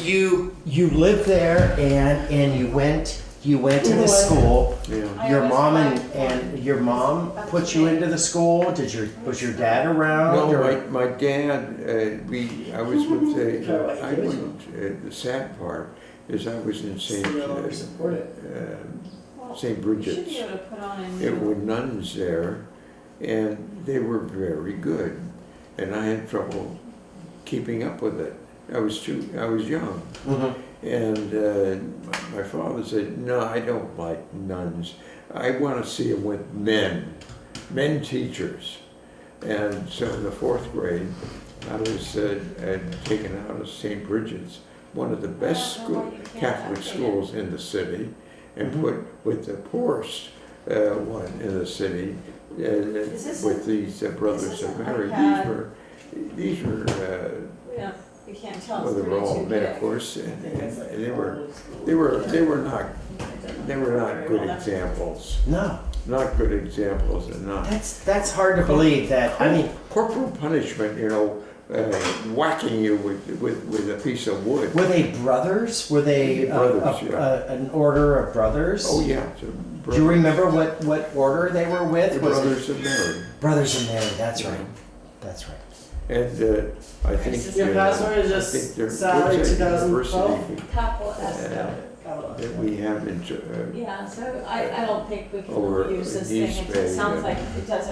you lived there and you went to the school. Yeah. Your mom and your mom put you into the school. Was your dad around? No, or- my dad, I was with the sad part is I was in St. We should be Bridget's. able to put on a There were new. nuns there, and they were very good, and I had trouble keeping up with it. I was young. Mhm. And my father said, no, I don't like nuns. I want to see them with men teachers. And so in the 4th grade, I was taken out of St. Bridget's, one of the best Catholic schools in the city, and put with the poorest one in the city, with these Brothers of Mary. These were Yeah, you can't tell. well, they were all men, of course, and they were not good examples. No, Not good examples, and not that's hard to believe. That I mean, corporal punishment. Whacking you with a piece of wood. were they brothers? Were they Brothers, yeah. an order of brothers? Oh yeah. Do you remember what order they were with? The Was it Brothers of Mary. Brothers of Mary? That's Yeah. right. That's right. And I think Your password is just I think there Sally was a 2012? university Couple S. that we have in. Yeah, so I don't think we Over can use this in thing. East It Bay, sounds yeah. like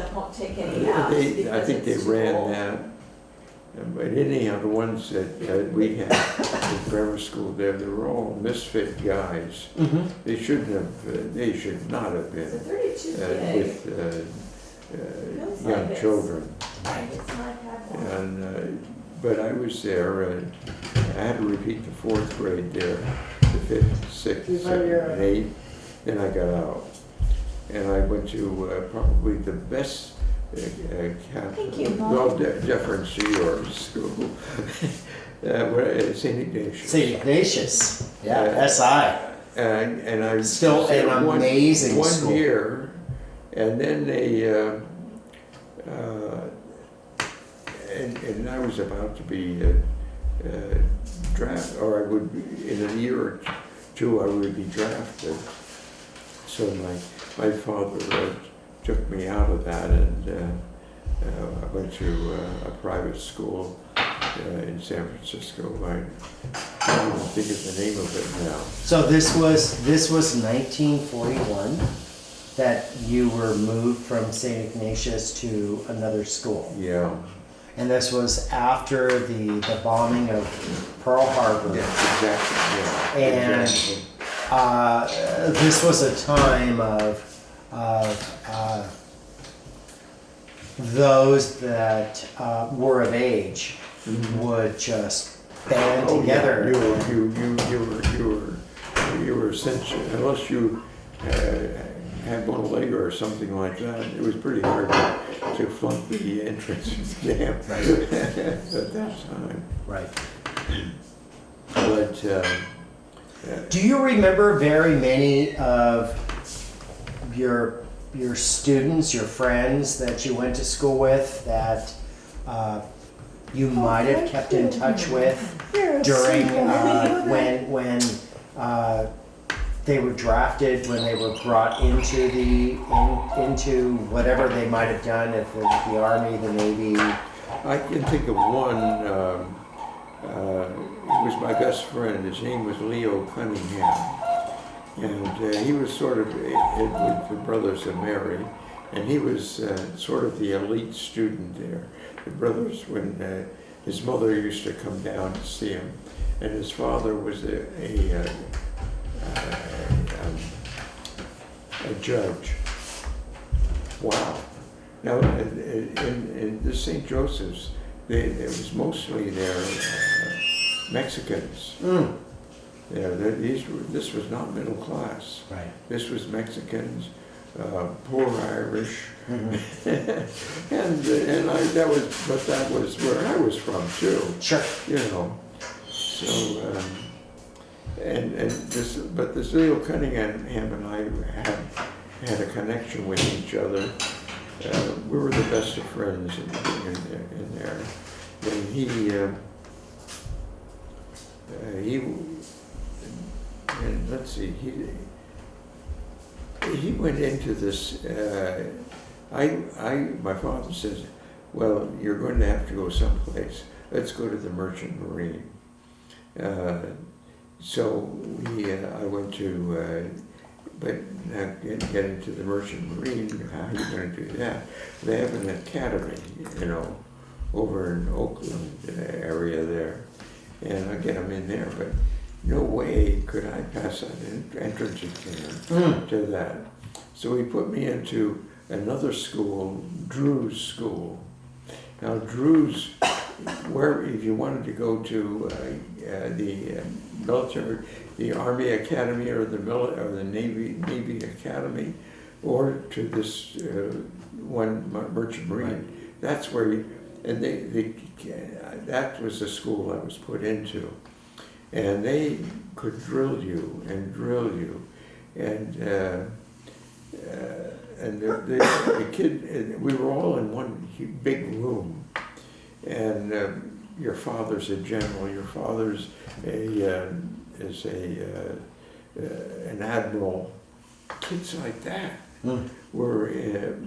it won't take any apps. I because think they it's too ran old. that. But anyhow, the ones that we had in grammar school there, they were all misfit guys. Mm-hmm. They should not have It's a been 32 gig. with Feels young like it's- children. It's not that bad. And but I was there, and I had to repeat the 4th grade there, the 5th, 6th, 7th, and 8th. Then I got out, and I went to probably the best Thank you, Mom. well, deference to your school, St. Ignatius. St. Ignatius. Yeah, Uh, SI. And I Still was there an amazing one school. year, and then they and I was about to be drafted, or I would be, in a year or two I would be drafted. So my father took me out of that, and I went to a private school in San Francisco. I can't even think of the name of it now. So this was 1941 that you were moved from St. Ignatius to another school. Yeah, And this was after the bombing of Pearl Harbor. yeah, exactly, yeah. And exactly. This was a time of those that were of age would just band Oh, yeah. together. You were essentially, unless you had one leg or something like that, it was pretty hard to flunk the entrance exam at that time. Right. But Do you remember very many of your students, your friends that you went to school with that you might have kept in touch with during when they were drafted, when they were brought into into whatever they might have done, if it was the Army, the Navy? I can think of one. He was my best friend. His name was Leo Cunningham, and he was sort of with the Brothers of Mary, and he was sort of the elite student there. The brothers, when his mother used to come down to see him, and his father was a judge. Wow. Now, in the St. Joseph's, there was mostly their Mexicans. Mm. This was not middle class. Right. This was Mexicans, poor Irish, Mm-hmm. and that was where I was from too. Sure. You know, so but this Leo Cunningham and I had a connection with each other. We were the best of friends in there. And and let's see, he went into this, my father says, well, you're going to have to go someplace. Let's go to the Merchant Marine. So I went to, but now get into the Merchant Marine, how are you going to do that? They have an academy, over in Oakland area there. And I get them in there, but no way could I pass an entrance exam to that. So he put me into another school, Drew's School. Now Drew's, where if you wanted to go to the military, the Army Academy or the Navy Academy, or to this one Merchant Marine, that's where that was the school I was put into. And they could drill you, and the kid, we were all in one big room, and your father's a general, your father's an admiral. Kids like that were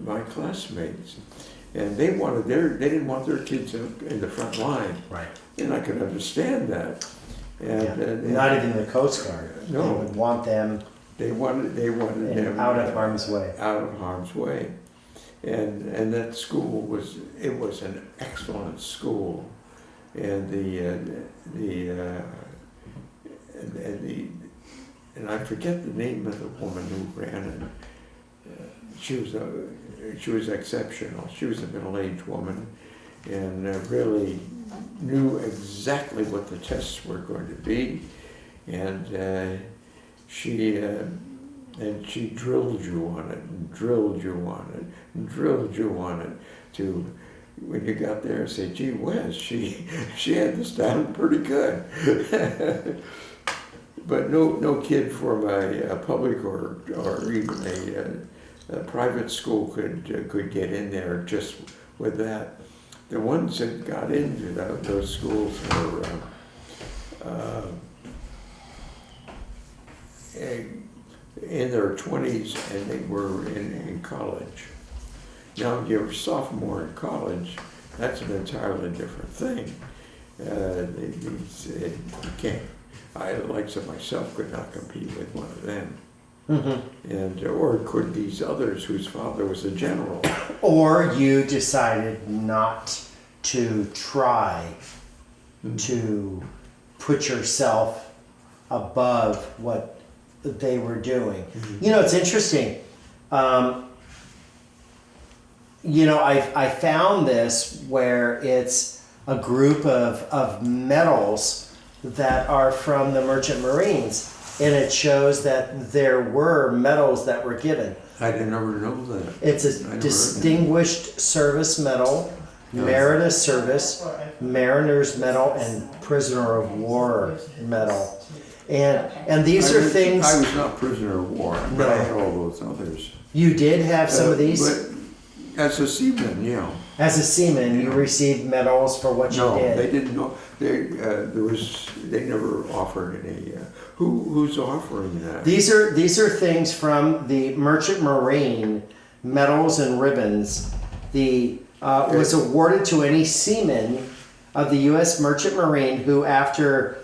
my classmates, and they didn't want their kids in the front line. Right. And I could understand that. And not even the Coast Guard. No. They would want them. They wanted them out of harm's way. Out of harm's way, and that school was an excellent school, and and I forget the name of the woman who ran it. She was exceptional. She was a middle-aged woman, and really knew exactly what the tests were going to be, and she drilled you on it, and drilled you on it, and drilled you on it, to when you got there, say, gee whiz, she had this down pretty good. But no kid from a public or even a private school could get in there just with that. The ones that got into those schools were in their 20s, and they were in college. Now, if you're a sophomore in college, that's an entirely different thing. You can't. I, like myself, could not compete with one of them. And or could these others whose father was a general. Or you decided not to try to put yourself above what they were doing. It's interesting. I found this where it's a group of medals that are from the Merchant Marines, and it shows that there were medals that were given. I didn't ever know that. It's a Distinguished Service Medal, Meritorious Service, Mariner's Medal, and Prisoner of War Medal. And these are things... I was not prisoner of war, but I had all those others. You did have some of these? But as a seaman, yeah. As a seaman, you received medals for what you did? No, they didn't know. They never offered any. Who's offering that? These are things from the Merchant Marine, medals and ribbons. Was awarded to any seaman of the U.S. Merchant Marine who, after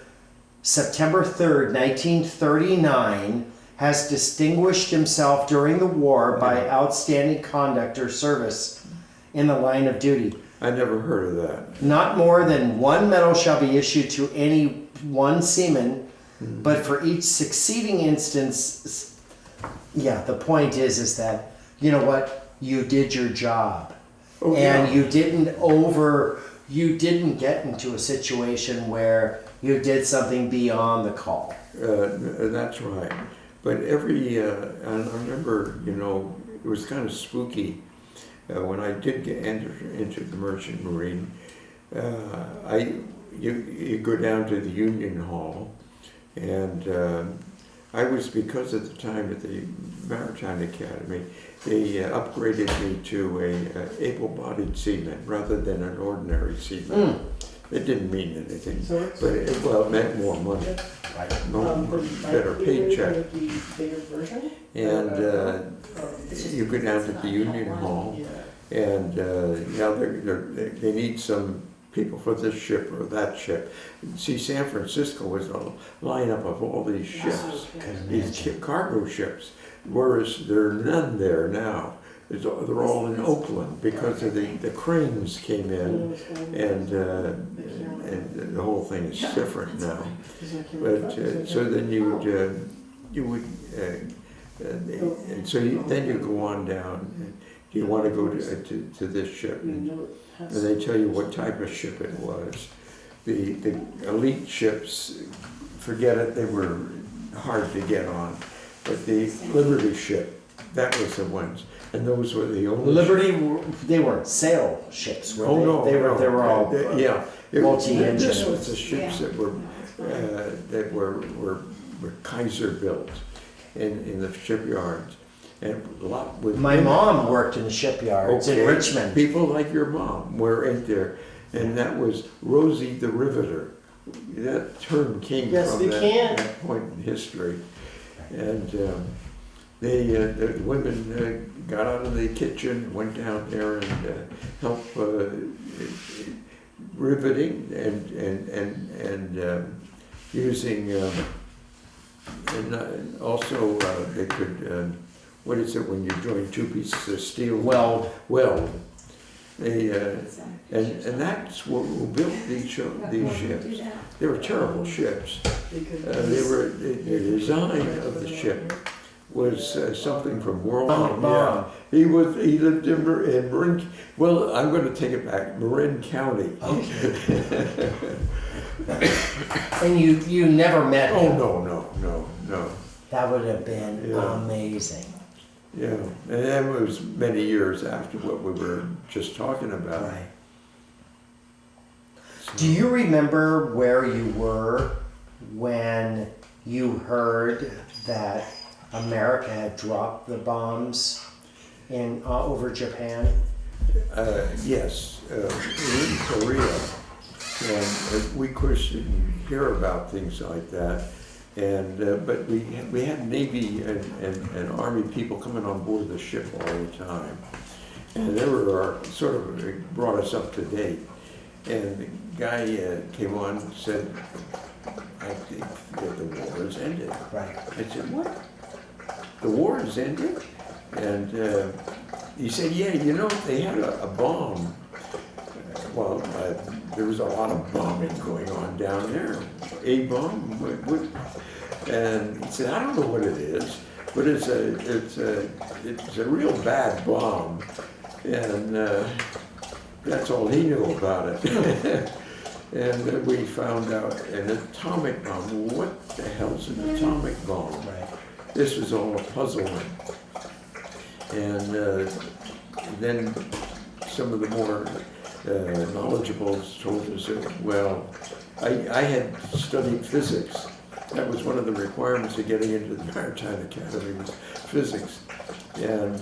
September 3rd, 1939, has distinguished himself during the war by outstanding conduct or service in the line of duty. I never heard of that. Not more than one medal shall be issued to any one seaman, but for each succeeding instance, the point is that, you know what, you did your job. You didn't get into a situation where you did something beyond the call. That's right. But and I remember, it was kind of spooky when I did enter into the Merchant Marine. You go down to the Union Hall, and I was, because at the time at the Maritime Academy, they upgraded me to a able-bodied seaman rather than an ordinary seaman. It didn't mean anything, So it's- but it meant more money, Right. better paycheck. The bigger version? And you go down to the Union Hall, Yeah. and now they need some people for this ship or that ship. See, San Francisco was a lineup of all these ships, these cargo ships, whereas there are none there now. They're all in Oakland because of the cranes came in, and the whole thing is different now. But so then you would and so then you go on down. Do you want to go to this ship? And they tell you what type of ship it was. The elite ships, forget it, they were hard to get on. But the Liberty ship, that was the ones. And those were the only. Liberty, they weren't sail ships, were they? Oh, no. They were all yeah. multi-engine. This was the ships that were Kaiser built in the shipyards. And a lot with My mom worked in the shipyards in Okay. Richmond. People like your mom were in there, and that was Rosie the Riveter. That term came Yes, from we can. that point in history. And the women got out of the kitchen, went down there and helped riveting and using, and also they could. What is it when you join two pieces of steel? Weld. Weld. They, and that's what who built these ships. They were terrible ships. The design of the ship was something from World War. He lived in Marin. Well, I'm going to take it back. Marin County. Okay. And you never met Oh him. no. That would have been Yeah. amazing. Yeah, and that was many years after what we were just talking about. Right. Do you remember where you were when you heard that America had dropped the bombs in over Japan? Yes, we were in Korea, and we of course didn't hear about things like that. And but we had Navy and Army people coming on board the ship all the time, and they were sort of brought us up to date. And the guy came on and said, "I think that the war has ended." Right. I said, "What? The war has ended?" And he said, "Yeah, you know, they had a bomb. Well, there was a lot of bombing going on down there. A bomb? And he said, I don't know what it is, but it's a real bad bomb." And that's all he knew about it. And then we found out an atomic bomb. What the hell's an atomic bomb? Right. This was all a puzzle. And then some of the more knowledgeable told us that, well, I had studied physics. That was one of the requirements of getting into the Maritime Academy was physics. And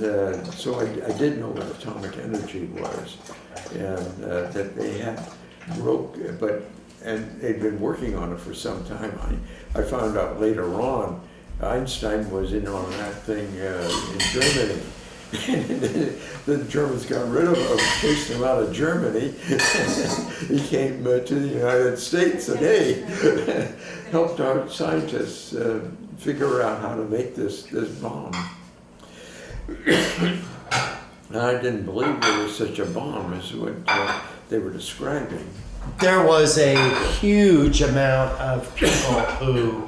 so I did know what atomic energy was, and that they had and they'd been working on it for some time. I found out later on, Einstein was in on that thing in Germany. The Germans got rid of him, chased him out of Germany. He came to the United States and helped our scientists figure out how to make this bomb. I didn't believe there was such a bomb as what they were describing. There was a huge amount of people who